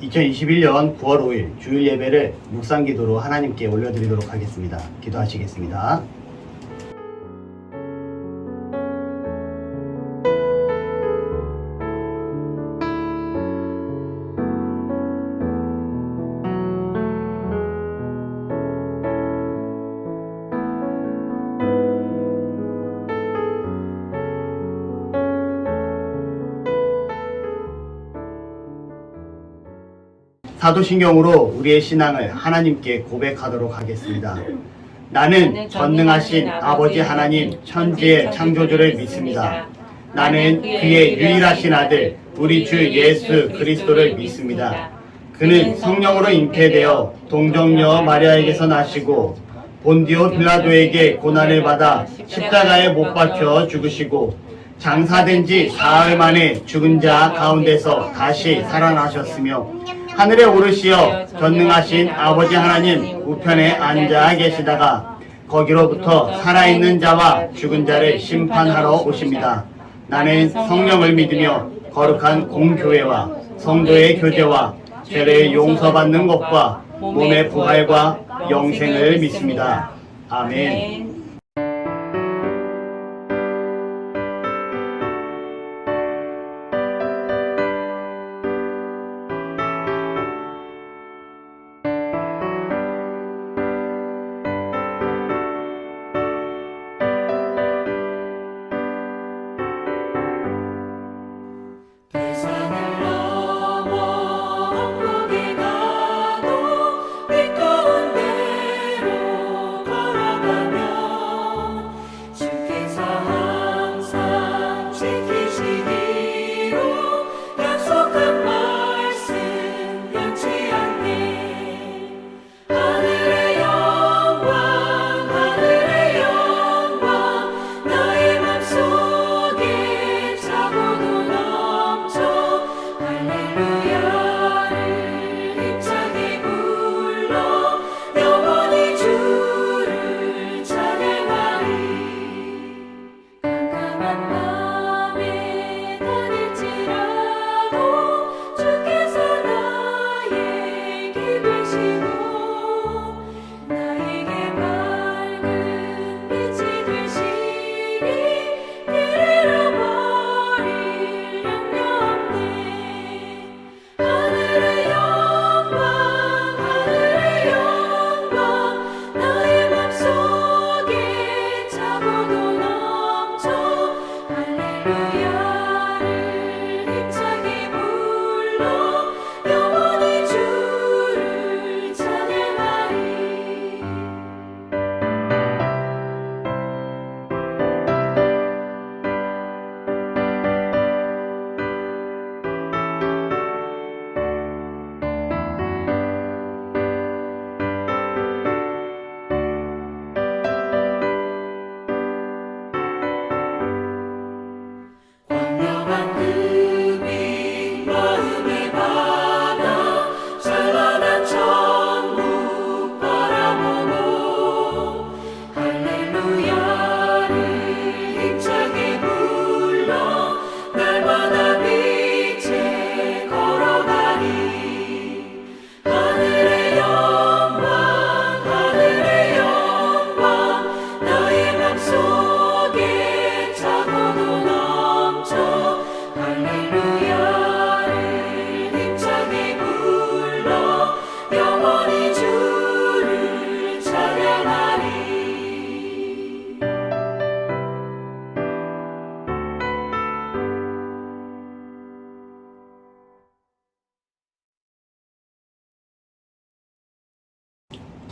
2021년 9월 5일 주일 예배를 묵상 기도로 하나님께 올려드리도록 하겠습니다. 기도하시겠습니다. 사도신경으로 우리의 신앙을 하나님께 고백하도록 하겠습니다. 나는 전능하신 아버지 하나님 천지의 창조주를 믿습니다. 나는 그의 유일하신 아들 우리 주 예수 그리스도를 믿습니다. 그는 성령으로 잉태되어 동정녀 마리아에게서 나시고 본디오 빌라도에게 고난을 받아 십자가에 못 박혀 죽으시고 장사된 지 사흘 만에 죽은 자 가운데서 다시 살아나셨으며 하늘에 오르시어 전능하신 아버지 하나님 우편에 앉아 계시다가 거기로부터 살아있는 자와 죽은 자를 심판하러 오십니다. 나는 성령을 믿으며 거룩한 공교회와 성도의 교제와 죄를 용서받는 것과 몸의 부활과 영생을 믿습니다. 아멘.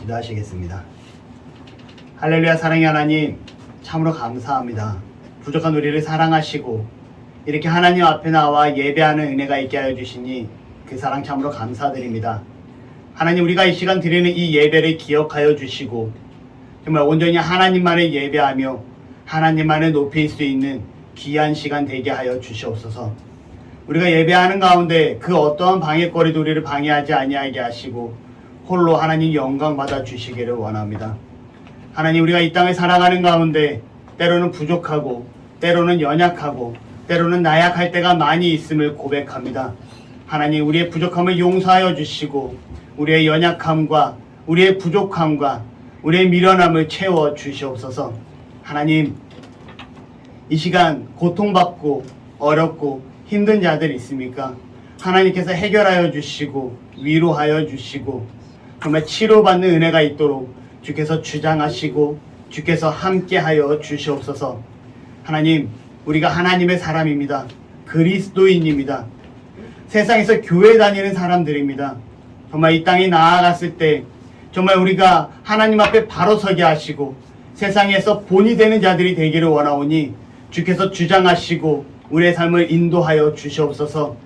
기도하시겠습니다. 할렐루야. 사랑의 하나님, 참으로 감사합니다. 부족한 우리를 사랑하시고 이렇게 하나님 앞에 나와 예배하는 은혜가 있게 하여 주시니 그 사랑 참으로 감사드립니다. 하나님, 우리가 이 시간 드리는 이 예배를 기억하여 주시고 정말 온전히 하나님만을 예배하며 하나님만을 높일 수 있는 귀한 시간 되게 하여 주시옵소서. 우리가 예배하는 가운데 그 어떠한 방해거리도 우리를 방해하지 아니하게 하시고 홀로 하나님 영광 받아 주시기를 원합니다. 하나님, 우리가 이 땅을 살아가는 가운데 때로는 부족하고 때로는 연약하고 때로는 나약할 때가 많이 있음을 고백합니다. 하나님 우리의 부족함을 용서하여 주시고 우리의 연약함과 우리의 부족함과 우리의 미련함을 채워 주시옵소서. 하나님 이 시간 고통받고 어렵고 힘든 자들 있습니까? 하나님께서 해결하여 주시고 위로하여 주시고 정말 치료받는 은혜가 있도록 주께서 주장하시고 주께서 함께하여 주시옵소서. 하나님 우리가 하나님의 사람입니다. 그리스도인입니다. 세상에서 교회 다니는 사람들입니다. 정말 이 땅에 나아갔을 때 정말 우리가 하나님 앞에 바로 서게 하시고 세상에서 본이 되는 자들이 되기를 원하오니 주께서 주장하시고 우리의 삶을 인도하여 주시옵소서.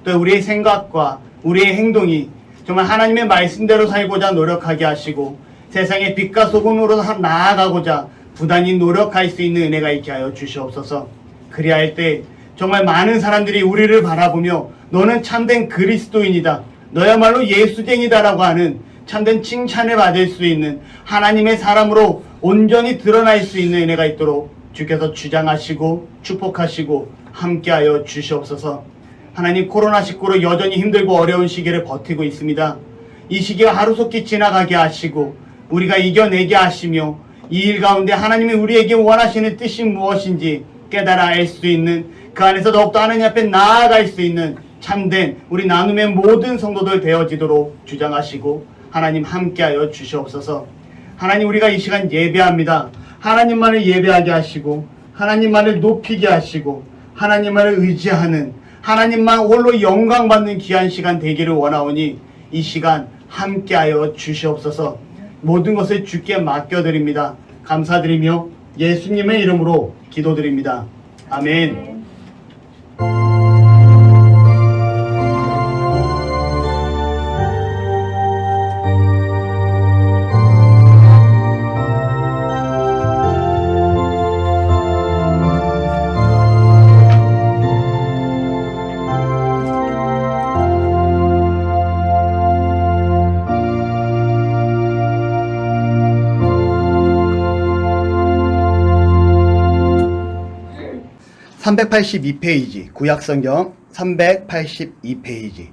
또 우리의 생각과 우리의 행동이 정말 하나님의 말씀대로 살고자 노력하게 하시고 세상의 빛과 소금으로 나아가고자 부단히 노력할 수 있는 은혜가 있게 하여 주시옵소서. 그리할 때 정말 많은 사람들이 우리를 바라보며 너는 참된 그리스도인이다, 너야말로 예수쟁이다라고 하는 참된 칭찬을 받을 수 있는 하나님의 사람으로 온전히 드러날 수 있는 은혜가 있도록 주께서 주장하시고 축복하시고 함께하여 주시옵소서. 하나님 코로나19로 여전히 힘들고 어려운 시기를 버티고 있습니다. 이 시기가 하루속히 지나가게 하시고 우리가 이겨내게 하시며 이 일 가운데 하나님이 우리에게 원하시는 뜻이 무엇인지 깨달아 알 수 있는, 그 안에서 더욱더 하나님 앞에 나아갈 수 있는 참된 우리 나눔의 모든 성도들 되어지도록 주장하시고 하나님 함께하여 주시옵소서. 하나님 우리가 이 시간 예배합니다. 하나님만을 예배하게 하시고 하나님만을 높이게 하시고 하나님만을 의지하는, 하나님만 홀로 영광받는 귀한 시간 되기를 원하오니 이 시간 함께하여 주시옵소서. 모든 것을 주께 맡겨드립니다. 감사드리며 예수님의 이름으로 기도드립니다. 아멘. 382페이지 구약성경 382페이지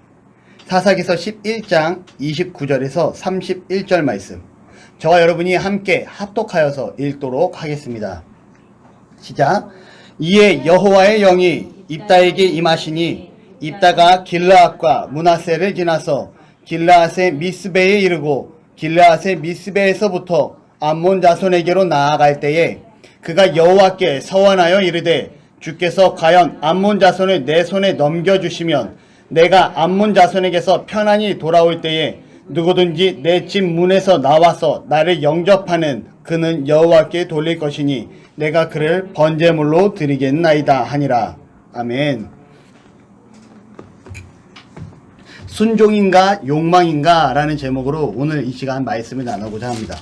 사사기서 11장 29절에서 31절 말씀, 저와 여러분이 함께 합독하여서 읽도록 하겠습니다. 시작. 이에 여호와의 영이 입다에게 임하시니 입다가 길르앗과 므낫세를 지나서 길르앗의 미스베에 이르고 길르앗의 미스베에서부터 암몬 자손에게로 나아갈 때에 그가 여호와께 서원하여 이르되 주께서 과연 암몬 자손을 내 손에 넘겨주시면 내가 암몬 자손에게서 편안히 돌아올 때에 누구든지 내 집 문에서 나와서 나를 영접하는 그는 여호와께 돌릴 것이니 내가 그를 번제물로 드리겠나이다 하니라. 아멘. 순종인가 욕망인가 라는 제목으로 오늘 이 시간 말씀을 나누고자 합니다.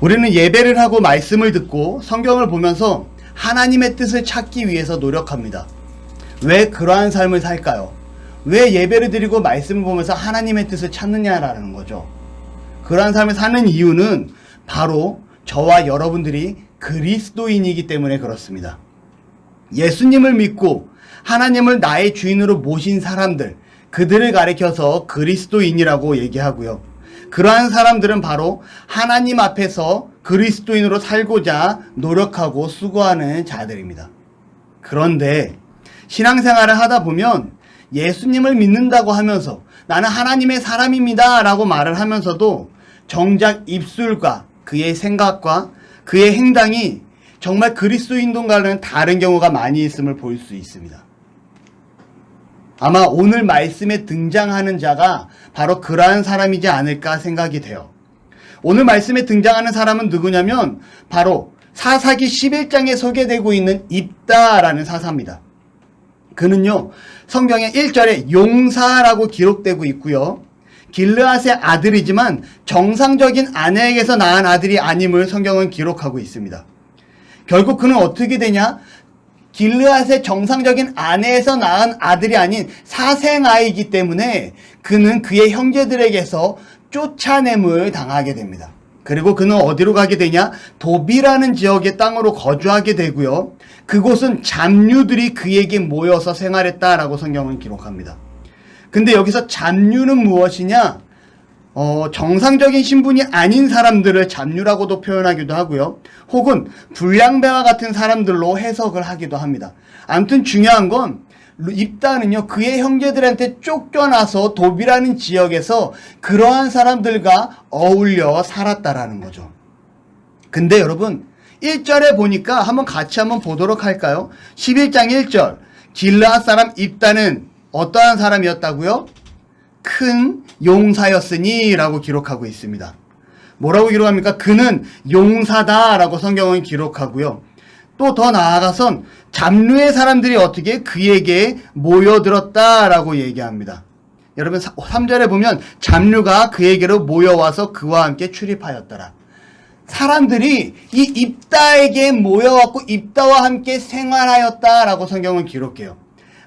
우리는 예배를 하고 말씀을 듣고 성경을 보면서 하나님의 뜻을 찾기 위해서 노력합니다. 왜 그러한 삶을 살까요? 왜 예배를 드리고 말씀을 보면서 하나님의 뜻을 찾느냐라는 거죠. 그러한 삶을 사는 이유는 바로 저와 여러분들이 그리스도인이기 때문에 그렇습니다. 예수님을 믿고 하나님을 나의 주인으로 모신 사람들, 그들을 가리켜서 그리스도인이라고 얘기하고요. 그러한 사람들은 바로 하나님 앞에서 그리스도인으로 살고자 노력하고 수고하는 자들입니다. 그런데 신앙생활을 하다 보면 예수님을 믿는다고 하면서 나는 하나님의 사람입니다 라고 말을 하면서도 정작 입술과 그의 생각과 그의 행동이 정말 그리스도인과는 다른 경우가 많이 있음을 볼 수 있습니다. 아마 오늘 말씀에 등장하는 자가 바로 그러한 사람이지 않을까 생각이 돼요. 오늘 말씀에 등장하는 사람은 누구냐면 바로 사사기 11장에 소개되고 있는 입다라는 사사입니다. 그는요, 성경의 1절에 용사라고 기록되고 있고요. 길르앗의 아들이지만 정상적인 아내에게서 낳은 아들이 아님을 성경은 기록하고 있습니다. 결국 그는 어떻게 되냐? 길르앗의 정상적인 아내에서 낳은 아들이 아닌 사생아이기 때문에 그는 그의 형제들에게서 쫓아냄을 당하게 됩니다. 그리고 그는 어디로 가게 되냐? 도비라는 지역의 땅으로 거주하게 되고요. 그곳은 잡류들이 그에게 모여서 생활했다라고 성경은 기록합니다. 근데 여기서 잡류는 무엇이냐? 정상적인 신분이 아닌 사람들을 잡류라고도 표현하기도 하고요. 혹은 불량배와 같은 사람들로 해석을 하기도 합니다. 아무튼 중요한 건 입다는요, 그의 형제들한테 쫓겨나서 도비라는 지역에서 그러한 사람들과 어울려 살았다라는 거죠. 근데 여러분 1절에 보니까 같이 한번 보도록 할까요? 11장 1절 길르앗 사람 입다는 어떠한 사람이었다고요? 큰 용사였으니 라고 기록하고 있습니다. 뭐라고 기록합니까? 그는 용사다 라고 성경은 기록하고요. 또 더 나아가선 잡류의 사람들이 어떻게 그에게 모여들었다 라고 얘기합니다. 여러분 3절에 보면 잡류가 그에게로 모여와서 그와 함께 출입하였더라. 사람들이 이 입다에게 모여왔고 입다와 함께 생활하였다라고 성경은 기록해요.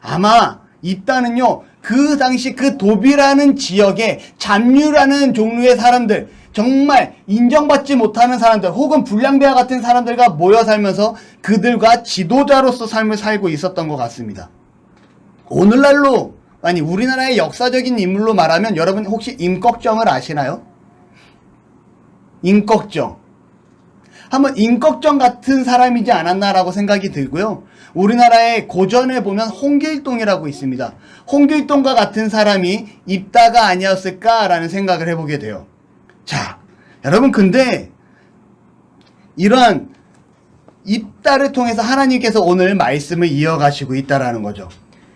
아마 입다는요, 그 당시 그 도비라는 지역에 잡류라는 종류의 사람들, 정말 인정받지 못하는 사람들 혹은 불량배와 같은 사람들과 모여 살면서 그들과 지도자로서 삶을 살고 있었던 것 같습니다. 오늘날로, 우리나라의 역사적인 인물로 말하면 여러분 혹시 임꺽정을 아시나요? 임꺽정. 한번 임꺽정 같은 사람이지 않았나라고 생각이 들고요. 우리나라의 고전에 보면 홍길동이라고 있습니다. 홍길동과 같은 사람이 입다가 아니었을까라는 생각을 해보게 돼요. 자, 여러분 근데 이러한 입다를 통해서 하나님께서 오늘 말씀을 이어가시고 있다라는 거죠.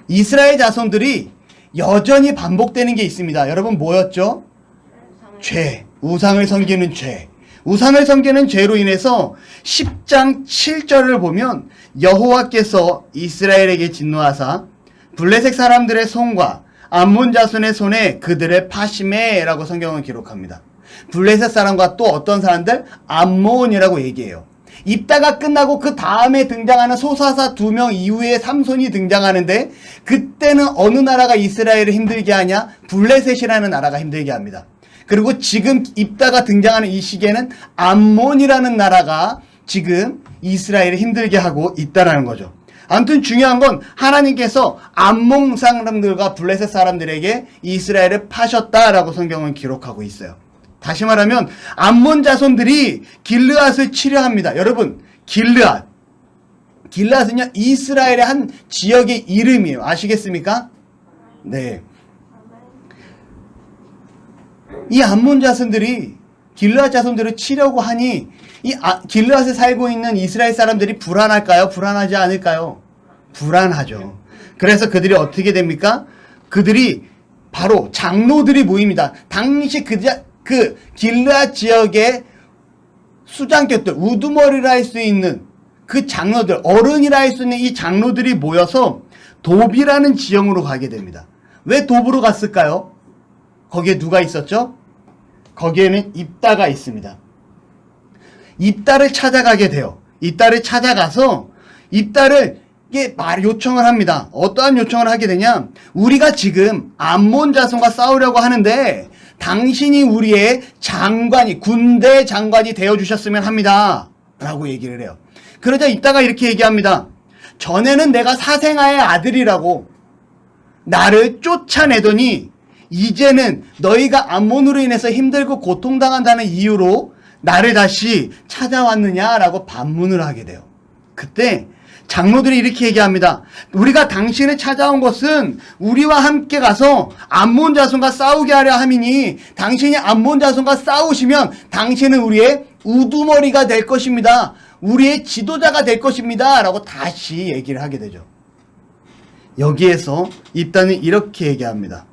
이스라엘 자손들이 여전히 반복되는 게 있습니다. 여러분 뭐였죠? 죄, 우상을 섬기는 죄. 우상을 섬기는 죄로 인해서 10장 7절을 보면 여호와께서 이스라엘에게 진노하사 블레셋 사람들의 손과 암몬 자손의 손에 그들을 파심해라고 성경은 기록합니다. 블레셋 사람과 또 어떤 사람들? 암몬이라고 얘기해요. 입다가 끝나고 그 다음에 등장하는 소사사 2명 이후에 삼손이 등장하는데 그때는 어느 나라가 이스라엘을 힘들게 하냐? 블레셋이라는 나라가 힘들게 합니다. 그리고 지금 입다가 등장하는 이 시기에는 암몬이라는 나라가 지금 이스라엘을 힘들게 하고 있다라는 거죠. 아무튼 중요한 건 하나님께서 암몬 사람들과 블레셋 사람들에게 이스라엘을 파셨다라고 성경은 기록하고 있어요. 다시 말하면 암몬 자손들이 길르앗을 치려 합니다. 여러분 길르앗은요 이스라엘의 한 지역의 이름이에요. 아시겠습니까? 네. 이 암몬 자손들이 길르앗 자손들을 치려고 하니 길르앗에 살고 있는 이스라엘 사람들이 불안할까요? 불안하지 않을까요? 불안하죠. 그래서 그들이 어떻게 됩니까? 그들이 바로 장로들이 모입니다. 당시 그 길르앗 지역의 수장격들, 우두머리라 할 수 있는 그 장로들, 어른이라 할 수 있는 이 장로들이 모여서 도비라는 지형으로 가게 됩니다. 왜 도부로 갔을까요? 거기에 누가 있었죠? 거기에는 입다가 있습니다. 입다를 찾아가게 돼요. 입다를 찾아가서 입다를게 요청을 합니다. 어떠한 요청을 하게 되냐? 우리가 지금 암몬 자손과 싸우려고 하는데 당신이 우리의 장관이, 군대 장관이 되어주셨으면 합니다. 라고 얘기를 해요. 그러자 입다가 이렇게 얘기합니다. 전에는 내가 사생아의 아들이라고 나를 쫓아내더니 이제는 너희가 암몬으로 인해서 힘들고 고통당한다는 이유로 나를 다시 찾아왔느냐라고 반문을 하게 돼요. 그때 장로들이 이렇게 얘기합니다. 우리가 당신을 찾아온 것은 우리와 함께 가서 암몬 자손과 싸우게 하려 함이니 당신이 암몬 자손과 싸우시면 당신은 우리의 우두머리가 될 것입니다. 우리의 지도자가 될 것입니다. 라고 다시 얘기를 하게 되죠. 여기에서 입다는 이렇게 얘기합니다.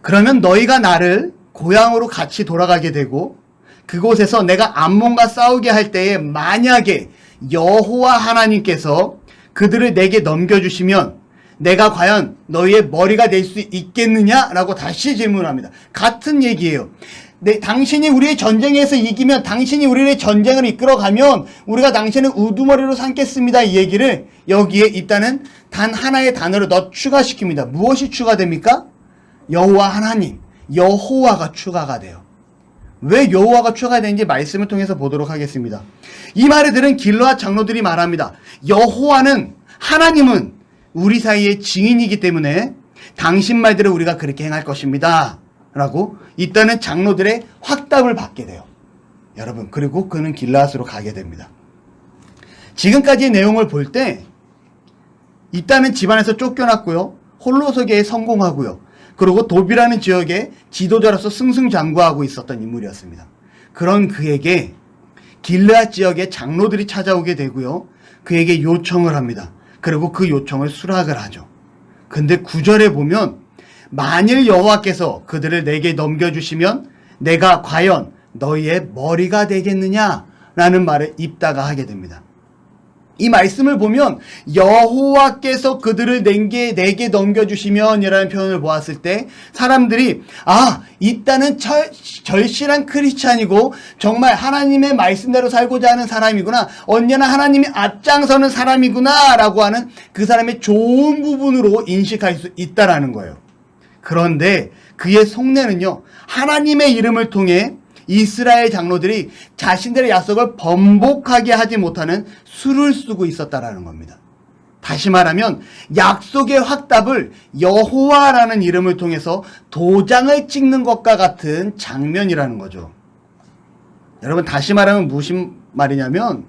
그러면 너희가 나를 고향으로 같이 돌아가게 되고 그곳에서 내가 암몬과 싸우게 할 때에 만약에 여호와 하나님께서 그들을 내게 넘겨주시면 내가 과연 너희의 머리가 될 수 있겠느냐라고 다시 질문합니다. 같은 얘기예요. 당신이 우리의 전쟁에서 이기면, 당신이 우리의 전쟁을 이끌어가면 우리가 당신을 우두머리로 삼겠습니다. 이 얘기를 여기에 입다는 단 하나의 단어를 더 추가시킵니다. 무엇이 추가됩니까? 여호와 하나님, 여호와가 추가가 돼요. 왜 여호와가 추가되는지 말씀을 통해서 보도록 하겠습니다. 이 말을 들은 길르앗 장로들이 말합니다. 여호와는, 하나님은 우리 사이의 증인이기 때문에 당신 말대로 우리가 그렇게 행할 것입니다 라고 이따는 장로들의 확답을 받게 돼요. 여러분, 그리고 그는 길르앗으로 가게 됩니다. 지금까지의 내용을 볼 때 이따는 집안에서 쫓겨났고요, 홀로서기에 성공하고요, 그리고 도비라는 지역의 지도자로서 승승장구하고 있었던 인물이었습니다. 그런 그에게 길르앗 지역의 장로들이 찾아오게 되고요, 그에게 요청을 합니다. 그리고 그 요청을 수락을 하죠. 근데 9절에 보면 만일 여호와께서 그들을 내게 넘겨주시면 내가 과연 너희의 머리가 되겠느냐라는 말을 입다가 하게 됩니다. 이 말씀을 보면 여호와께서 그들을 내게 넘겨주시면 이라는 표현을 보았을 때 사람들이 이따는 절실한 크리스찬이고 정말 하나님의 말씀대로 살고자 하는 사람이구나, 언제나 하나님이 앞장서는 사람이구나 라고 하는 그 사람의 좋은 부분으로 인식할 수 있다라는 거예요. 그런데 그의 속내는요, 하나님의 이름을 통해 이스라엘 장로들이 자신들의 약속을 번복하게 하지 못하는 수를 쓰고 있었다라는 겁니다. 다시 말하면 약속의 확답을 여호와라는 이름을 통해서 도장을 찍는 것과 같은 장면이라는 거죠. 여러분, 다시 말하면 무슨 말이냐면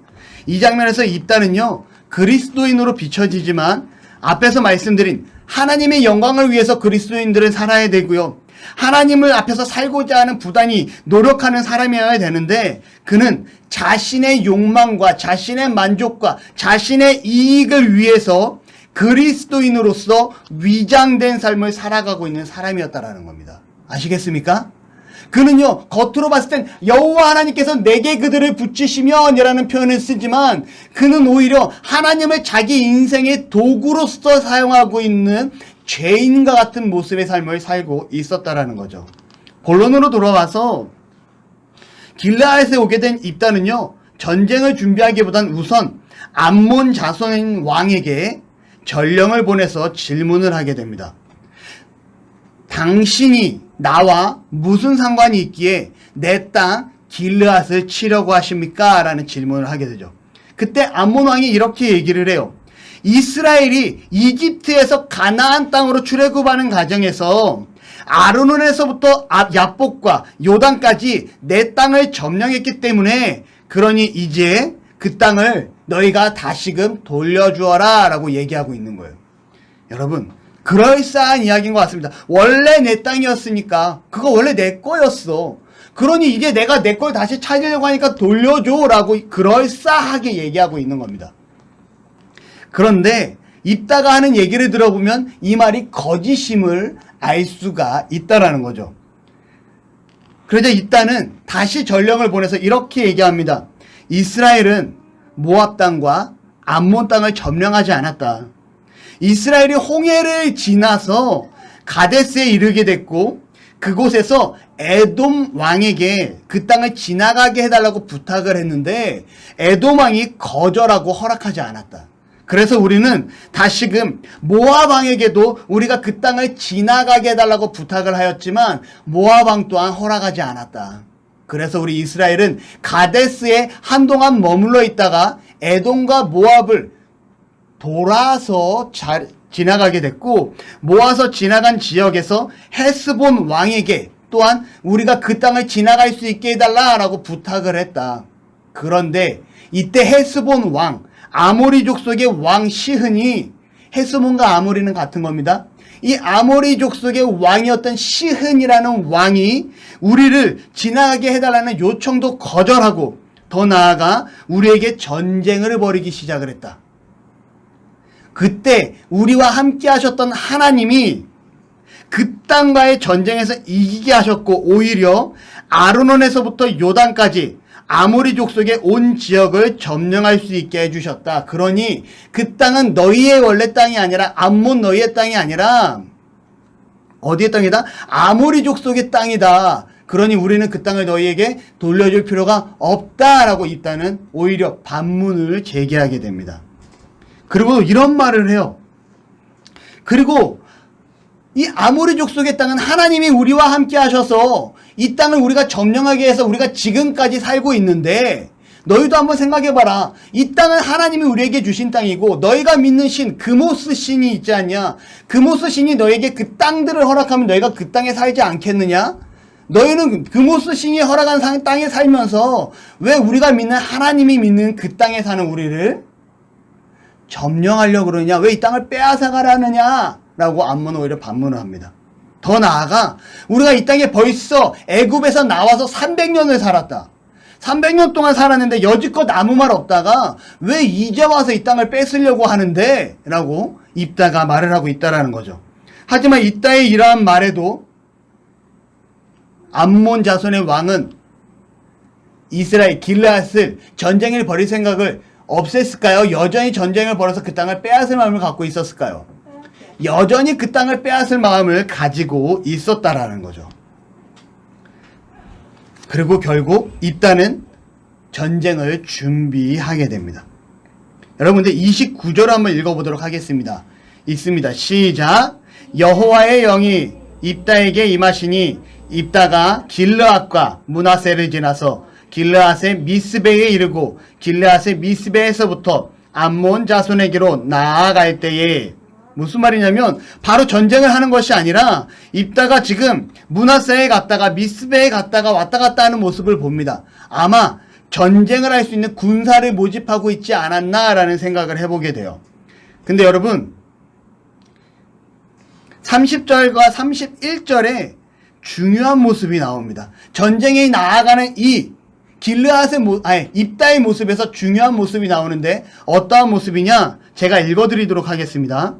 이 장면에서 입다는요, 그리스도인으로 비춰지지만 앞에서 말씀드린 하나님의 영광을 위해서 그리스도인들은 살아야 되고요, 하나님을 앞에서 살고자 하는 부단히 노력하는 사람이어야 되는데 그는 자신의 욕망과 자신의 만족과 자신의 이익을 위해서 그리스도인으로서 위장된 삶을 살아가고 있는 사람이었다라는 겁니다. 아시겠습니까? 그는요, 겉으로 봤을 땐 여호와 하나님께서 내게 그들을 붙이시면 이라는 표현을 쓰지만 그는 오히려 하나님을 자기 인생의 도구로서 사용하고 있는 죄인과 같은 모습의 삶을 살고 있었다라는 거죠. 본론으로 돌아와서 길르앗에 오게 된 입다는요, 전쟁을 준비하기보단 우선 암몬 자손인 왕에게 전령을 보내서 질문을 하게 됩니다. 당신이 나와 무슨 상관이 있기에 내 땅 길르앗을 치려고 하십니까? 라는 질문을 하게 되죠. 그때 암몬 왕이 이렇게 얘기를 해요. 이스라엘이 이집트에서 가나안 땅으로 출애굽하는 과정에서 아르논에서부터 야복과 요단까지 내 땅을 점령했기 때문에 그러니 이제 그 땅을 너희가 다시금 돌려주어라 라고 얘기하고 있는 거예요. 여러분, 그럴싸한 이야기인 것 같습니다. 원래 내 땅이었으니까 그거 원래 내 거였어. 그러니 이제 내가 내 걸 다시 찾으려고 하니까 돌려줘 라고 그럴싸하게 얘기하고 있는 겁니다. 그런데 입다가 하는 얘기를 들어보면 이 말이 거짓임을 알 수가 있다라는 거죠. 그러자 입다는 다시 전령을 보내서 이렇게 얘기합니다. 이스라엘은 모압 땅과 암몬 땅을 점령하지 않았다. 이스라엘이 홍해를 지나서 가데스에 이르게 됐고 그곳에서 에돔 왕에게 그 땅을 지나가게 해달라고 부탁을 했는데 에돔 왕이 거절하고 허락하지 않았다. 그래서 우리는 다시금 모압 왕에게도 우리가 그 땅을 지나가게 해달라고 부탁을 하였지만 모압 왕 또한 허락하지 않았다. 그래서 우리 이스라엘은 가데스에 한동안 머물러 있다가 에돔과 모압을 돌아서 지나가게 됐고 모아서 지나간 지역에서 헤스본 왕에게 또한 우리가 그 땅을 지나갈 수 있게 해달라라고 부탁을 했다. 그런데 이때 헤스본 왕, 아모리 족속의 왕 시흔이, 헤스본과 아모리는 같은 겁니다. 이 아모리 족속의 왕이었던 시흔이라는 왕이 우리를 지나가게 해달라는 요청도 거절하고 더 나아가 우리에게 전쟁을 벌이기 시작을 했다. 그때 우리와 함께 하셨던 하나님이 그 땅과의 전쟁에서 이기게 하셨고 오히려 아르논에서부터 요단까지 아모리 족속의 온 지역을 점령할 수 있게 해주셨다. 그러니 그 땅은 너희의 원래 땅이 아니라 암몬 너희의 땅이 아니라 어디의 땅이다? 아모리 족속의 땅이다. 그러니 우리는 그 땅을 너희에게 돌려줄 필요가 없다라고 이 땅은 오히려 반문을 제기하게 됩니다. 그리고 이런 말을 해요. 그리고 이 아모리 족속의 땅은 하나님이 우리와 함께 하셔서 이 땅을 우리가 점령하기 위해서 우리가 지금까지 살고 있는데 너희도 한번 생각해봐라. 이 땅은 하나님이 우리에게 주신 땅이고 너희가 믿는 신 그모스 신이 있지 않냐. 그모스 신이 너에게 그 땅들을 허락하면 너희가 그 땅에 살지 않겠느냐. 너희는 그모스 신이 허락한 땅에 살면서 왜 우리가 믿는 하나님이 믿는 그 땅에 사는 우리를 점령하려고 그러냐. 왜 이 땅을 빼앗아가라느냐 라고 암몬은 오히려 반문을 합니다. 더 나아가 우리가 이 땅에 벌써 애굽에서 나와서 300년을 살았다. 300년 동안 살았는데 여지껏 아무 말 없다가 왜 이제 와서 이 땅을 뺏으려고 하는데? 라고 입다가 말을 하고 있다라는 거죠. 하지만 입다의 이러한 말에도 암몬 자손의 왕은 이스라엘 길르앗을 전쟁을 벌일 생각을 없앴을까요? 여전히 전쟁을 벌여서 그 땅을 빼앗을 마음을 갖고 있었을까요? 여전히 그 땅을 빼앗을 마음을 가지고 있었다라는 거죠. 그리고 결국 입다는 전쟁을 준비하게 됩니다. 여러분들 29절 한번 읽어보도록 하겠습니다. 읽습니다. 시작. 여호와의 영이 입다에게 임하시니 입다가 길르앗과 므낫세를 지나서 길르앗의 미스베에 이르고 길르앗의 미스베에서부터 암몬 자손에게로 나아갈 때에 무슨 말이냐면 바로 전쟁을 하는 것이 아니라 입다가 지금 므낫세에 갔다가 미스베에 갔다가 왔다 갔다 하는 모습을 봅니다. 아마 전쟁을 할 수 있는 군사를 모집하고 있지 않았나라는 생각을 해보게 돼요. 근데 여러분 30절과 31절에 중요한 모습이 나옵니다. 전쟁에 나아가는 이 길르앗의 입다의 모습에서 중요한 모습이 나오는데 어떠한 모습이냐? 제가 읽어드리도록 하겠습니다.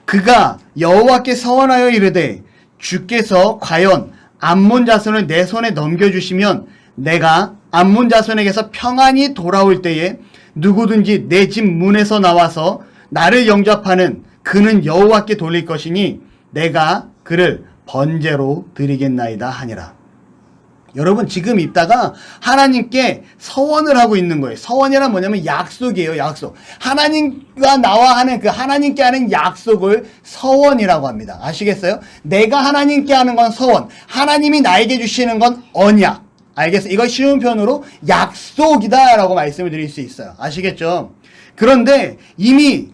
그가 여호와께 서원하여 이르되 주께서 과연 암몬 자손을 내 손에 넘겨주시면 내가 암몬 자손에게서 평안히 돌아올 때에 누구든지 내 집 문에서 나와서 나를 영접하는 그는 여호와께 돌릴 것이니 내가 그를 번제로 드리겠나이다 하니라. 여러분 지금 입다가 하나님께 서원을 하고 있는 거예요. 서원이란 뭐냐면 약속이에요. 약속. 하나님과 나와 하는 그 하나님께 하는 약속을 서원이라고 합니다. 아시겠어요? 내가 하나님께 하는 건 서원, 하나님이 나에게 주시는 건 언약. 알겠어요? 이걸 쉬운 편으로 약속이다 라고 말씀을 드릴 수 있어요. 아시겠죠? 그런데 이미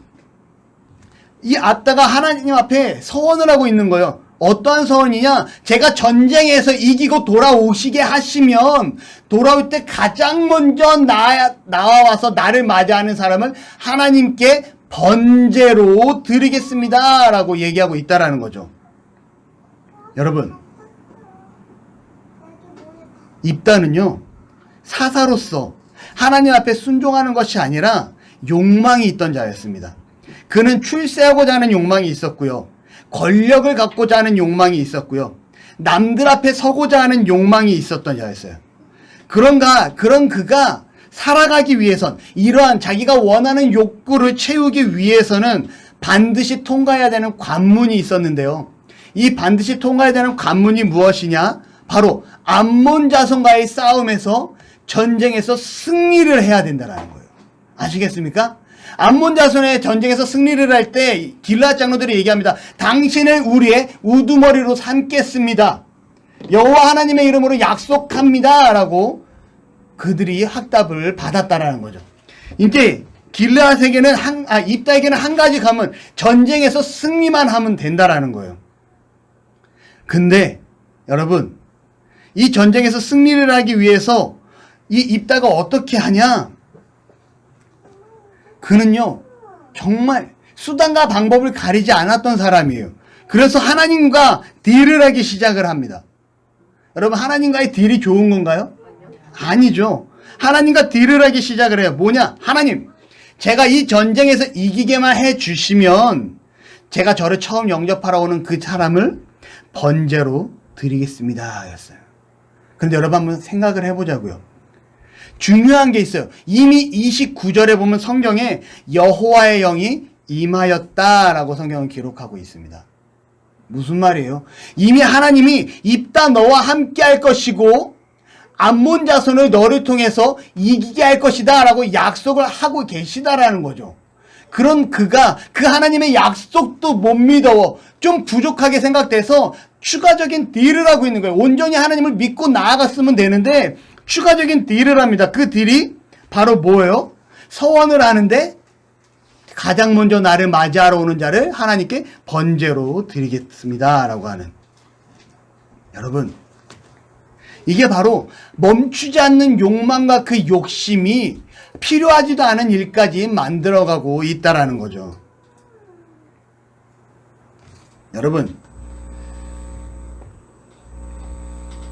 이 앞다가 하나님 앞에 서원을 하고 있는 거예요. 어떠한 서원이냐? 제가 전쟁에서 이기고 돌아오시게 하시면 돌아올 때 가장 먼저 나와서 나를 맞이하는 사람을 하나님께 번제로 드리겠습니다 라고 얘기하고 있다라는 거죠. 여러분 입다는요 사사로서 하나님 앞에 순종하는 것이 아니라 욕망이 있던 자였습니다. 그는 출세하고자 하는 욕망이 있었고요. 권력을 갖고자 하는 욕망이 있었고요. 남들 앞에 서고자 하는 욕망이 있었던 자였어요. 그런 그가 살아가기 위해선 이러한 자기가 원하는 욕구를 채우기 위해서는 반드시 통과해야 되는 관문이 있었는데요. 이 반드시 통과해야 되는 관문이 무엇이냐? 바로 암몬 자손과의 싸움에서 전쟁에서 승리를 해야 된다는 거예요. 아시겠습니까? 암몬 자손의 전쟁에서 승리를 할 때 길르앗 장로들이 얘기합니다. 당신을 우리의 우두머리로 삼겠습니다. 여호와 하나님의 이름으로 약속합니다. 라고 그들이 확답을 받았다라는 거죠. 이제 길르앗에게는 입다에게는 한 가지 감은 전쟁에서 승리만 하면 된다라는 거예요. 근데 여러분 이 전쟁에서 승리를 하기 위해서 이 입다가 어떻게 하냐? 그는요 정말 수단과 방법을 가리지 않았던 사람이에요. 그래서 하나님과 딜을 하기 시작을 합니다. 여러분 하나님과의 딜이 좋은 건가요? 아니죠. 하나님과 딜을 하기 시작을 해요. 뭐냐? 하나님 제가 이 전쟁에서 이기게만 해주시면 제가 저를 처음 영접하러 오는 그 사람을 번제로 드리겠습니다 였어요. 그런데 여러분 한번 생각을 해보자고요. 중요한 게 있어요. 이미 29절에 보면 성경에 여호와의 영이 임하였다라고 성경은 기록하고 있습니다. 무슨 말이에요? 이미 하나님이 입다 너와 함께 할 것이고 암몬 자손을 너를 통해서 이기게 할 것이다 라고 약속을 하고 계시다라는 거죠. 그런 그가 그 하나님의 약속도 못 믿어 좀 부족하게 생각돼서 추가적인 딜을 하고 있는 거예요. 온전히 하나님을 믿고 나아갔으면 되는데 추가적인 딜을 합니다. 그 딜이 바로 뭐예요? 서원을 하는데 가장 먼저 나를 맞이하러 오는 자를 하나님께 번제로 드리겠습니다 라고 하는, 여러분, 이게 바로 멈추지 않는 욕망과 그 욕심이 필요하지도 않은 일까지 만들어가고 있다라는 거죠. 여러분,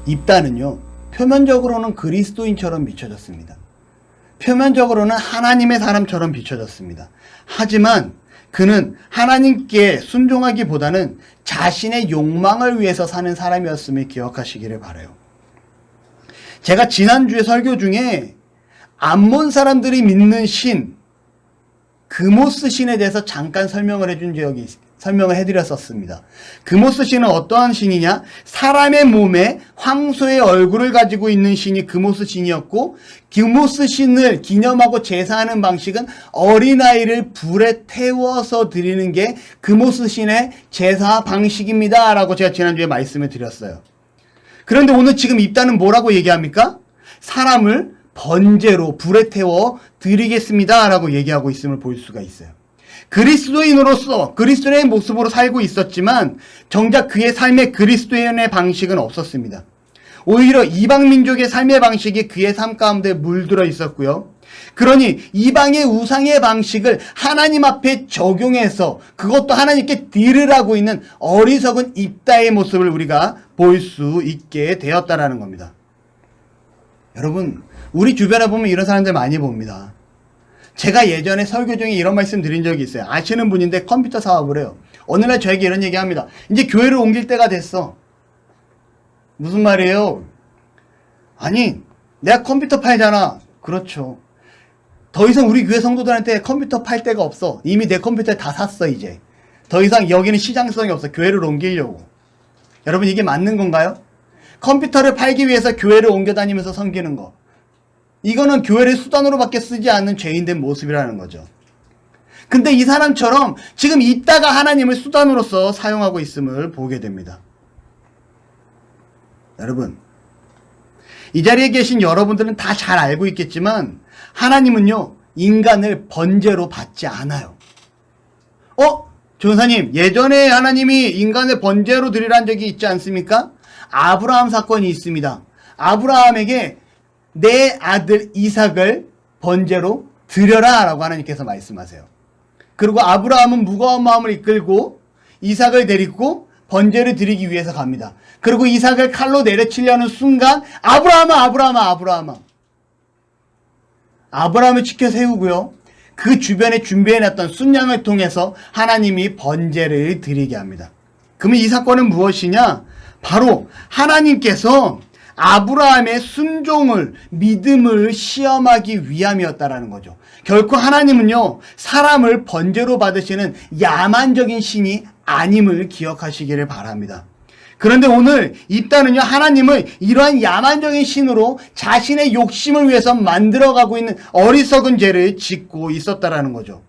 입다는요, 표면적으로는 그리스도인처럼 비춰졌습니다. 표면적으로는 하나님의 사람처럼 비춰졌습니다. 하지만 그는 하나님께 순종하기보다는 자신의 욕망을 위해서 사는 사람이었음을 기억하시기를 바라요. 제가 지난주에 설교 중에 암몬 사람들이 믿는 신, 그모스 신에 대해서 잠깐 설명을 해드렸었습니다. 그모스 신은 어떠한 신이냐? 사람의 몸에 황소의 얼굴을 가지고 있는 신이 그모스 신이었고, 그모스 신을 기념하고 제사하는 방식은 어린아이를 불에 태워서 드리는 게 그모스 신의 제사 방식입니다 라고 제가 지난주에 말씀을 드렸어요. 그런데 오늘 지금 입다는 뭐라고 얘기합니까? 사람을 번제로 불에 태워 드리겠습니다 라고 얘기하고 있음을 볼 수가 있어요. 그리스도인으로서 그리스도인의 모습으로 살고 있었지만 정작 그의 삶에 그리스도인의 방식은 없었습니다. 오히려 이방민족의 삶의 방식이 그의 삶 가운데 물들어 있었고요. 그러니 이방의 우상의 방식을 하나님 앞에 적용해서 그것도 하나님께 딜을 하고 있는 어리석은 입다의 모습을 우리가 볼 수 있게 되었다라는 겁니다. 여러분, 우리 주변에 보면 이런 사람들 많이 봅니다. 제가 예전에 설교 중에 이런 말씀 드린 적이 있어요. 아시는 분인데 컴퓨터 사업을 해요. 어느 날 저에게 이런 얘기 합니다. 이제 교회를 옮길 때가 됐어. 무슨 말이에요? 아니, 내가 컴퓨터 팔잖아. 그렇죠. 더 이상 우리 교회 성도들한테 컴퓨터 팔 데가 없어. 이미 내 컴퓨터에 다 샀어 이제. 더 이상 여기는 시장성이 없어. 교회를 옮기려고. 여러분, 이게 맞는 건가요? 컴퓨터를 팔기 위해서 교회를 옮겨 다니면서 섬기는 거, 이거는 교회를 수단으로밖에 쓰지 않는 죄인된 모습이라는 거죠. 근데 이 사람처럼 지금 이따가 하나님을 수단으로서 사용하고 있음을 보게 됩니다. 여러분, 이 자리에 계신 여러분들은 다 잘 알고 있겠지만 하나님은요, 인간을 번제로 받지 않아요. 조사님, 예전에 하나님이 인간을 번제로 드리라는 적이 있지 않습니까? 아브라함 사건이 있습니다. 아브라함에게 내 아들 이삭을 번제로 드려라 라고 하나님께서 말씀하세요. 그리고 아브라함은 무거운 마음을 이끌고 이삭을 데리고 번제를 드리기 위해서 갑니다. 그리고 이삭을 칼로 내려치려는 순간 아브라함을 지켜 세우고요, 그 주변에 준비해놨던 순양을 통해서 하나님이 번제를 드리게 합니다. 그러면 이 사건은 무엇이냐? 바로 하나님께서 아브라함의 순종을, 믿음을 시험하기 위함이었다라는 거죠. 결코 하나님은요, 사람을 번제로 받으시는 야만적인 신이 아님을 기억하시기를 바랍니다. 그런데 오늘 입다는요, 하나님을 이러한 야만적인 신으로 자신의 욕심을 위해서 만들어가고 있는 어리석은 죄를 짓고 있었다라는 거죠.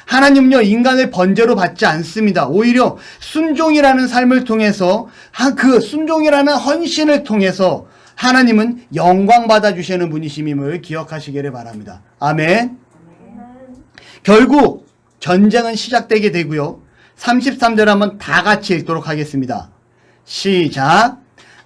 하나님은요, 인간을 번제로 받지 않습니다. 오히려 순종이라는 삶을 통해서, 그 순종이라는 헌신을 통해서 하나님은 영광 받아주시는 분이심임을 기억하시기를 바랍니다. 아멘. 결국 전쟁은 시작되게 되고요. 33절 한번 다 같이 읽도록 하겠습니다. 시작.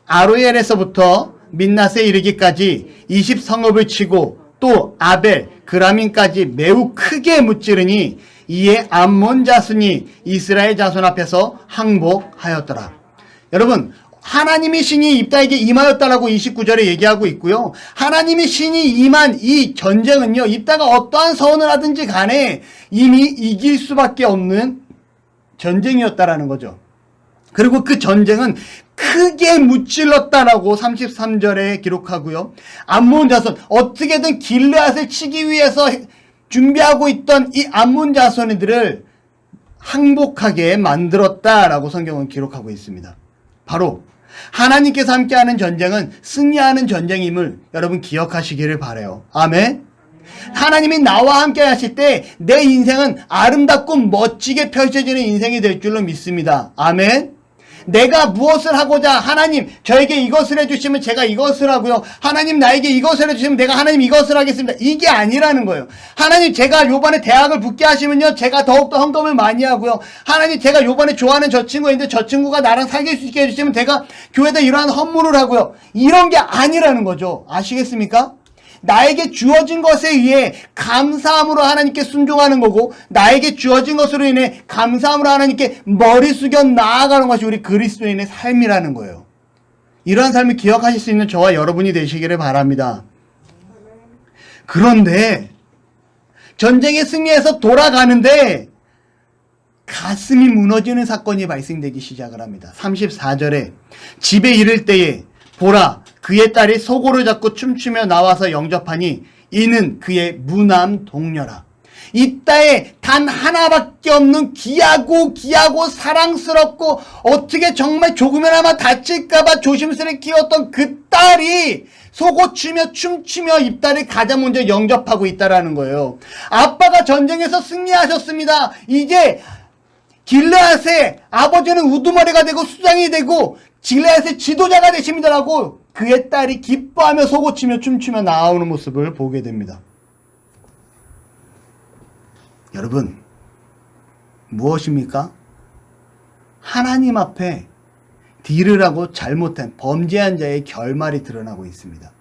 아로엘에서부터 민낫에 이르기까지 20성읍을 치고 또 아벨, 그라민까지 매우 크게 무찌르니 이에 암몬 자손이 이스라엘 자손 앞에서 항복하였더라. 여러분, 하나님의 신이 입다에게 임하였다라고 29절에 얘기하고 있고요. 하나님의 신이 임한 이 전쟁은요, 입다가 어떠한 서원을 하든지 간에 이미 이길 수밖에 없는 전쟁이었다라는 거죠. 그리고 그 전쟁은 크게 무찔렀다라고 33절에 기록하고요. 암몬 자손, 어떻게든 길르앗을 치기 위해서 준비하고 있던 이 암몬 자손들을 항복하게 만들었다라고 성경은 기록하고 있습니다. 바로 하나님께서 함께하는 전쟁은 승리하는 전쟁임을 여러분 기억하시기를 바라요. 아멘. 하나님이 나와 함께 하실 때 내 인생은 아름답고 멋지게 펼쳐지는 인생이 될 줄로 믿습니다. 아멘. 내가 무엇을 하고자 하나님 저에게 이것을 해주시면 제가 이것을 하고요. 하나님 나에게 이것을 해주시면 내가 하나님 이것을 하겠습니다. 이게 아니라는 거예요. 하나님 제가 요번에 대학을 붙게 하시면요. 제가 더욱더 헌금을 많이 하고요. 하나님 제가 요번에 좋아하는 저 친구가 있는데 저 친구가 나랑 사귈 수 있게 해주시면 제가 교회에다 이러한 헌물을 하고요. 이런 게 아니라는 거죠. 아시겠습니까? 나에게 주어진 것에 의해 감사함으로 하나님께 순종하는 거고 나에게 주어진 것으로 인해 감사함으로 하나님께 머리 숙여 나아가는 것이 우리 그리스도인의 삶이라는 거예요. 이러한 삶을 기억하실 수 있는 저와 여러분이 되시기를 바랍니다. 그런데 전쟁에 승리해서 돌아가는데 가슴이 무너지는 사건이 발생되기 시작을 합니다. 34절에 집에 이를 때에 보라 그의 딸이 소고를 잡고 춤추며 나와서 영접하니 이는 그의 무남 동료라. 이 딸에 단 하나밖에 없는 귀하고 사랑스럽고 어떻게 정말 조금이나마 다칠까봐 조심스레 키웠던 그 딸이 소고치며 춤추며 이 딸을 가장 먼저 영접하고 있다라는 거예요. 아빠가 전쟁에서 승리하셨습니다. 이제 길르앗의 아버지는 우두머리가 되고 수장이 되고 길르앗의 지도자가 되십니다라고 그의 딸이 기뻐하며 소고치며 춤추며 나오는 모습을 보게 됩니다. 여러분 무엇입니까? 하나님 앞에 딜을 하고 잘못한 범죄한 자의 결말이 드러나고 있습니다.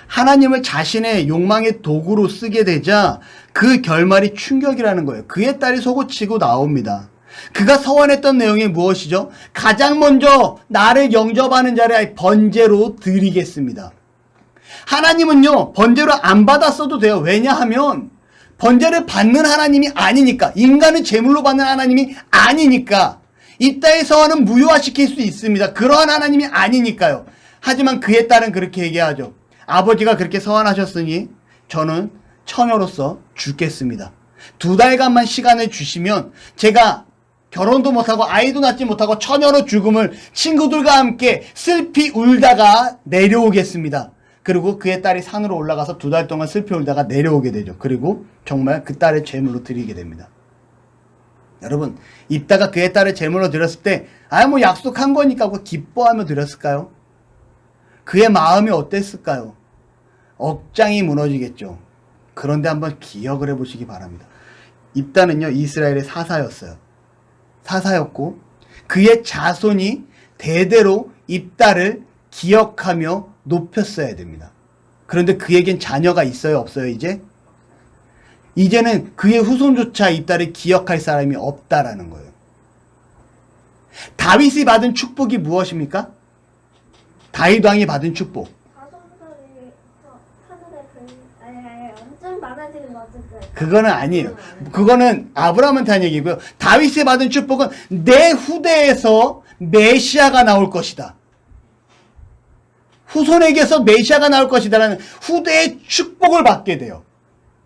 하나님을 자신의 욕망의 도구로 쓰게 되자 그 결말이 충격이라는 거예요. 그의 딸이 소고치고 나옵니다. 그가 서원했던 내용이 무엇이죠? 가장 먼저 나를 영접하는 자를 번제로 드리겠습니다. 하나님은요 번제로 안 받았어도 돼요. 왜냐하면 번제를 받는 하나님이 아니니까, 인간을 제물로 받는 하나님이 아니니까 이 딸의 서원은 무효화시킬 수 있습니다. 그러한 하나님이 아니니까요. 하지만 그의 딸은 그렇게 얘기하죠. 아버지가 그렇게 서원하셨으니 저는 처녀로서 죽겠습니다. 2달간만 시간을 주시면 제가 결혼도 못하고 아이도 낳지 못하고 처녀로 죽음을 친구들과 함께 슬피 울다가 내려오겠습니다. 그리고 그의 딸이 산으로 올라가서 2달 동안 슬피 울다가 내려오게 되죠. 그리고 정말 그 딸을 제물로 드리게 됩니다. 여러분, 입다가 그의 딸을 제물로 드렸을 때 뭐 약속한 거니까 하고 기뻐하며 드렸을까요? 그의 마음이 어땠을까요? 억장이 무너지겠죠. 그런데 한번 기억을 해보시기 바랍니다. 입다는요 이스라엘의 사사였어요. 사사였고 그의 자손이 대대로 입다를 기억하며 높였어야 됩니다. 그런데 그에겐 자녀가 있어요 없어요? 이제는 그의 후손조차 입다를 기억할 사람이 없다라는 거예요. 다윗이 받은 축복이 무엇입니까? 다윗 왕이 받은 축복. 자손들이 하늘에 엄청 많아지는 거죠. 그거는 아니에요. 그거는 아브라함한테 한 얘기고요. 다윗이 받은 축복은 내 후대에서 메시아가 나올 것이다. 후손에게서 메시아가 나올 것이다라는 후대의 축복을 받게 돼요.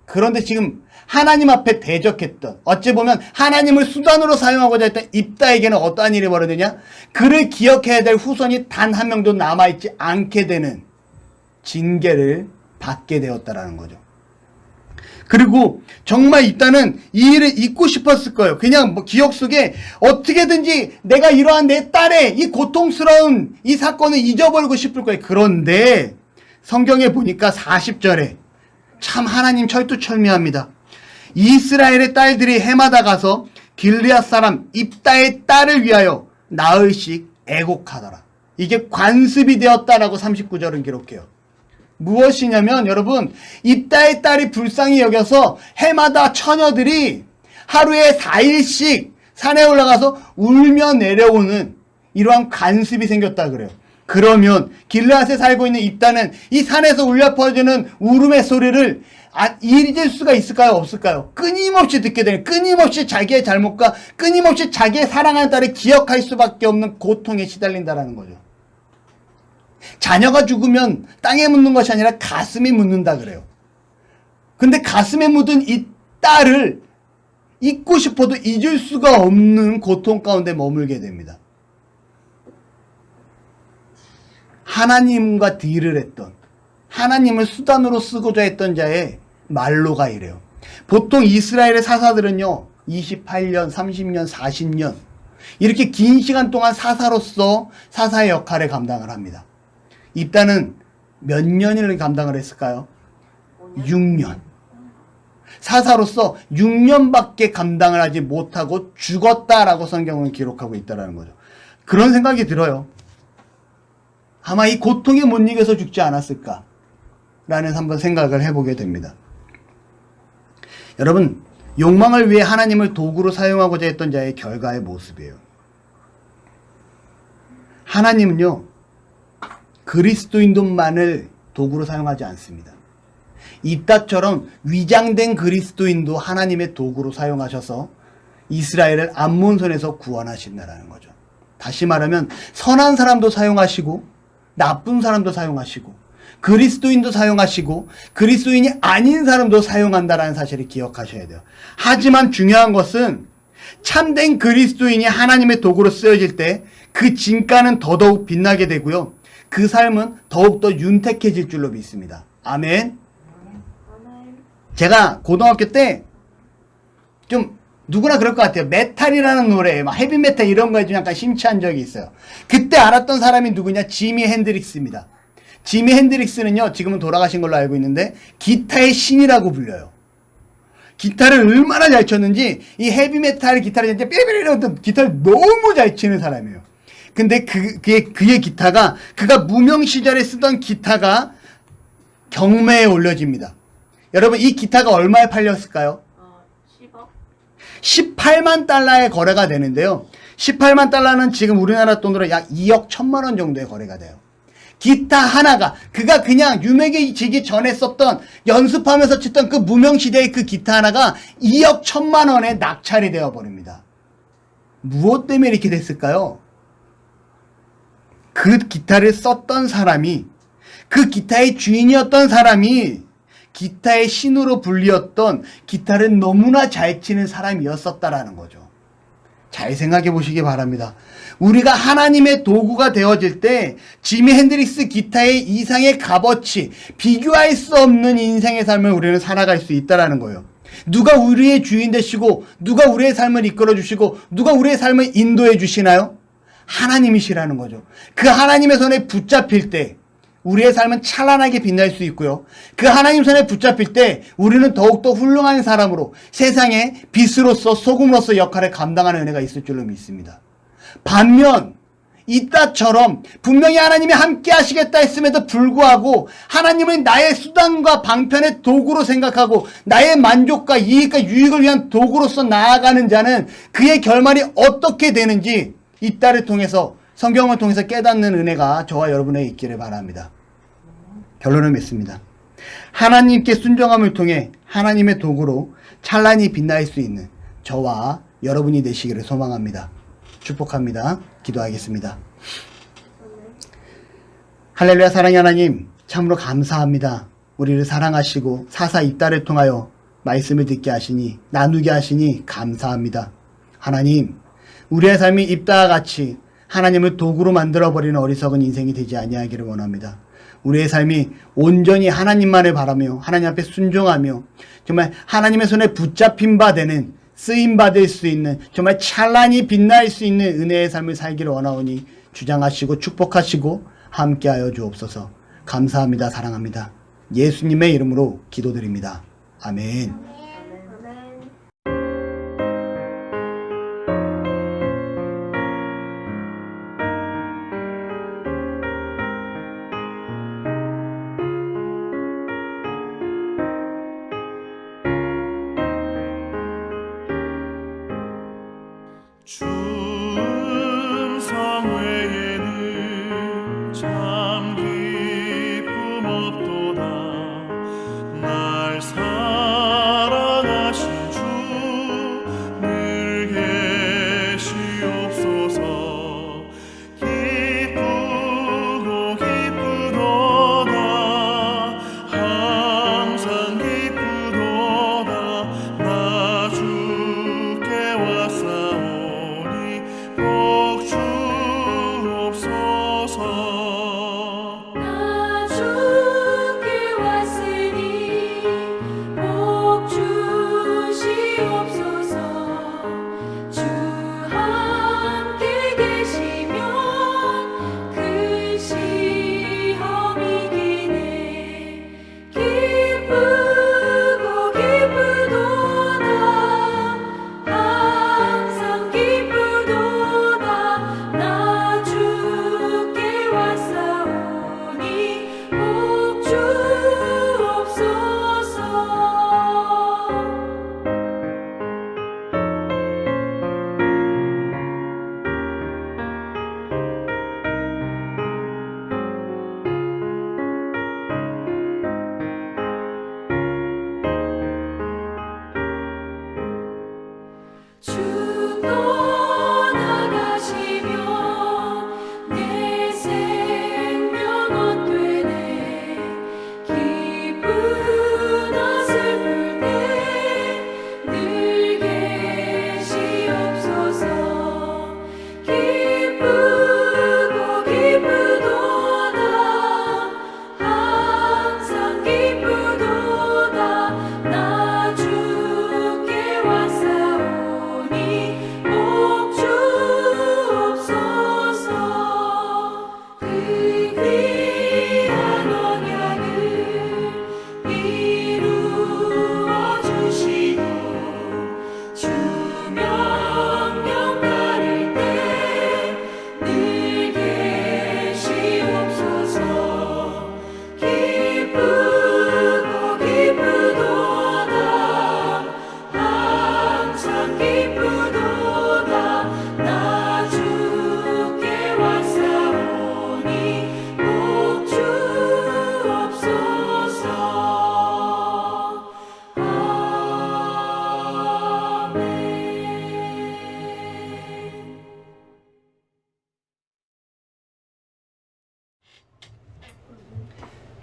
그런데 지금 하나님 앞에 대적했던, 어찌 보면 하나님을 수단으로 사용하고자 했던 입다에게는 어떠한 일이 벌어지냐? 그를 기억해야 될 후손이 단 한 명도 남아있지 않게 되는 징계를 받게 되었다라는 거죠. 그리고 정말 입다는 이 일을 잊고 싶었을 거예요. 그냥 기억 속에 어떻게든지 내가 이러한 내 딸의 이 고통스러운 이 사건을 잊어버리고 싶을 거예요. 그런데 성경에 보니까 40절에 참 하나님 철두철미합니다. 이스라엘의 딸들이 해마다 가서 길르앗 사람 입다의 딸을 위하여 나흘씩 애곡하더라. 이게 관습이 되었다라고 39절은 기록해요. 무엇이냐면 여러분, 입다의 딸이 불쌍히 여겨서 해마다 처녀들이 하루에 4일씩 산에 올라가서 울며 내려오는 이러한 관습이 생겼다 그래요. 그러면 길르앗에 살고 있는 입다는 이 산에서 울려 퍼지는 울음의 소리를 잊을 수가 있을까요? 없을까요? 끊임없이 듣게 되는, 끊임없이 자기의 잘못과 끊임없이 자기의 사랑하는 딸을 기억할 수밖에 없는 고통에 시달린다라는 거죠. 자녀가 죽으면 땅에 묻는 것이 아니라 가슴에 묻는다 그래요. 근데 가슴에 묻은 이 딸을 잊고 싶어도 잊을 수가 없는 고통 가운데 머물게 됩니다. 하나님과 딜을 했던, 하나님을 수단으로 쓰고자 했던 자의 말로가 이래요. 보통 이스라엘의 사사들은요 28년, 30년, 40년 이렇게 긴 시간 동안 사사로서 사사의 역할을 감당을 합니다. 입다는 몇 년을 감당을 했을까요? 6년. 사사로서 6년밖에 감당을 하지 못하고 죽었다라고 성경은 기록하고 있다는 거죠. 그런 생각이 들어요. 아마 이 고통에 못 이겨서 죽지 않았을까 라는 한번 생각을 해보게 됩니다. 여러분, 욕망을 위해 하나님을 도구로 사용하고자 했던 자의 결과의 모습이에요. 하나님은요, 그리스도인들만을 도구로 사용하지 않습니다. 입다처럼 위장된 그리스도인도 하나님의 도구로 사용하셔서 이스라엘을 암몬 손에서 구원하신다는 거죠. 다시 말하면 선한 사람도 사용하시고 나쁜 사람도 사용하시고 그리스도인도 사용하시고 그리스도인이 아닌 사람도 사용한다는 사실을 기억하셔야 돼요. 하지만 중요한 것은 참된 그리스도인이 하나님의 도구로 쓰여질 때 그 진가는 더더욱 빛나게 되고요. 그 삶은 더욱더 윤택해질 줄로 믿습니다. 아멘. 제가 고등학교 때 좀 누구나 그럴 것 같아요. 메탈이라는 노래, 막 헤비메탈 이런 거에 좀 약간 심취한 적이 있어요. 그때 알았던 사람이 누구냐? 지미 핸드릭스입니다. 지미 핸드릭스는요, 지금은 돌아가신 걸로 알고 있는데 기타의 신이라고 불려요. 기타를 얼마나 잘 쳤는지 이 헤비메탈 기타를 이제 삐리삐리라고 기타를 너무 잘 치는 사람이에요. 근데 그의 기타가 그가 무명 시절에 쓰던 기타가 경매에 올려집니다. 여러분, 이 기타가 얼마에 팔렸을까요? 10억? 18만 달러의 거래가 되는데요. 18만 달러는 지금 우리나라 돈으로 약 2억 1천만 원 정도의 거래가 돼요. 기타 하나가 그가 그냥 유명해지기 전에 썼던 연습하면서 치던 그 무명시대의 그 기타 하나가 2억 1천만 원에 낙찰이 되어버립니다. 무엇 때문에 이렇게 됐을까요? 그 기타를 썼던 사람이, 그 기타의 주인이었던 사람이 기타의 신으로 불리었던 기타를 너무나 잘 치는 사람이었었다라는 거죠. 잘 생각해 보시기 바랍니다. 우리가 하나님의 도구가 되어질 때 지미 핸드릭스 기타의 이상의 값어치, 비교할 수 없는 인생의 삶을 우리는 살아갈 수 있다는 거예요. 누가 우리의 주인 되시고 누가 우리의 삶을 이끌어 주시고 누가 우리의 삶을 인도해 주시나요? 하나님이시라는 거죠. 그 하나님의 손에 붙잡힐 때 우리의 삶은 찬란하게 빛날 수 있고요. 그 하나님 손에 붙잡힐 때 우리는 더욱더 훌륭한 사람으로 세상의 빛으로서 소금으로서 역할을 감당하는 은혜가 있을 줄로 믿습니다. 반면 이따처럼 분명히 하나님이 함께 하시겠다 했음에도 불구하고 하나님을 나의 수단과 방편의 도구로 생각하고 나의 만족과 이익과 유익을 위한 도구로서 나아가는 자는 그의 결말이 어떻게 되는지 이따를 통해서 성경을 통해서 깨닫는 은혜가 저와 여러분에 있기를 바랍니다. 결론을 맺습니다. 하나님께 순종함을 통해 하나님의 도구로 찬란히 빛날 수 있는 저와 여러분이 되시기를 소망합니다. 축복합니다. 기도하겠습니다. 할렐루야. 사랑의 하나님, 참으로 감사합니다. 우리를 사랑하시고 사사 입다를 통하여 말씀을 듣게 하시니 나누게 하시니 감사합니다. 하나님, 우리의 삶이 입다와 같이 하나님을 도구로 만들어버리는 어리석은 인생이 되지 아니하기를 원합니다. 우리의 삶이 온전히 하나님만을 바라며 하나님 앞에 순종하며 정말 하나님의 손에 붙잡힌 바 되는 쓰임받을 수 있는 정말 찬란히 빛날 수 있는 은혜의 삶을 살기를 원하오니 주장하시고 축복하시고 함께하여 주옵소서. 감사합니다. 사랑합니다. 예수님의 이름으로 기도드립니다. 아멘. 아멘. 충성 외에는 참 기쁨 없도다. 날 사랑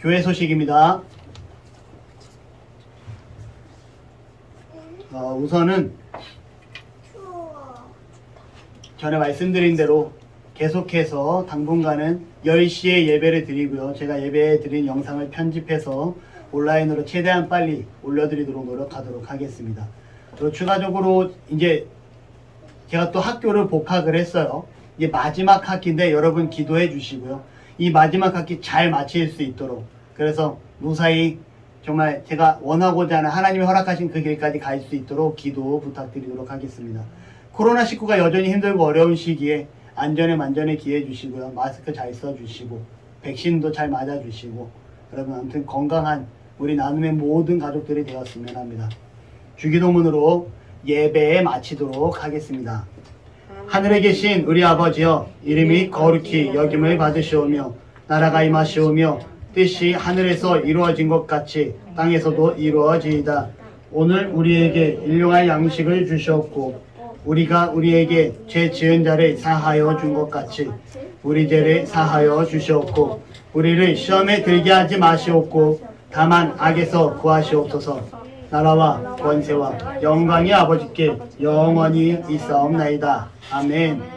교회 소식입니다. 우선은 추워. 전에 말씀드린 대로 계속해서 당분간은 10시에 예배를 드리고요. 제가 예배 드린 영상을 편집해서 온라인으로 최대한 빨리 올려드리도록 노력하도록 하겠습니다. 그리고 추가적으로 이제 제가 또 학교를 복학을 했어요. 이제 마지막 학기인데 여러분 기도해 주시고요. 이 마지막 학기 잘 마칠 수 있도록, 그래서 무사히 정말 제가 원하고자 하는 하나님이 허락하신 그 길까지 갈 수 있도록 기도 부탁드리도록 하겠습니다. 코로나19가 여전히 힘들고 어려운 시기에 안전에 만전에 기해 주시고요. 마스크 잘 써주시고 백신도 잘 맞아주시고, 여러분 아무튼 건강한 우리 나눔의 모든 가족들이 되었으면 합니다. 주기도문으로 예배에 마치도록 하겠습니다. 하늘에 계신 우리 아버지여, 이름이 거룩히 여김을 받으시오며 나라가 임하시오며 뜻이 하늘에서 이루어진 것 같이 땅에서도 이루어지이다. 오늘 우리에게 일용할 양식을 주시옵고 우리가 우리에게 죄 지은 자를 사하여 준 것 같이 우리 죄를 사하여 주시옵고 우리를 시험에 들게 하지 마시옵고 다만 악에서 구하시옵소서. 나라와 권세와 영광이 아버지께 영원히 있사옵나이다. 아멘.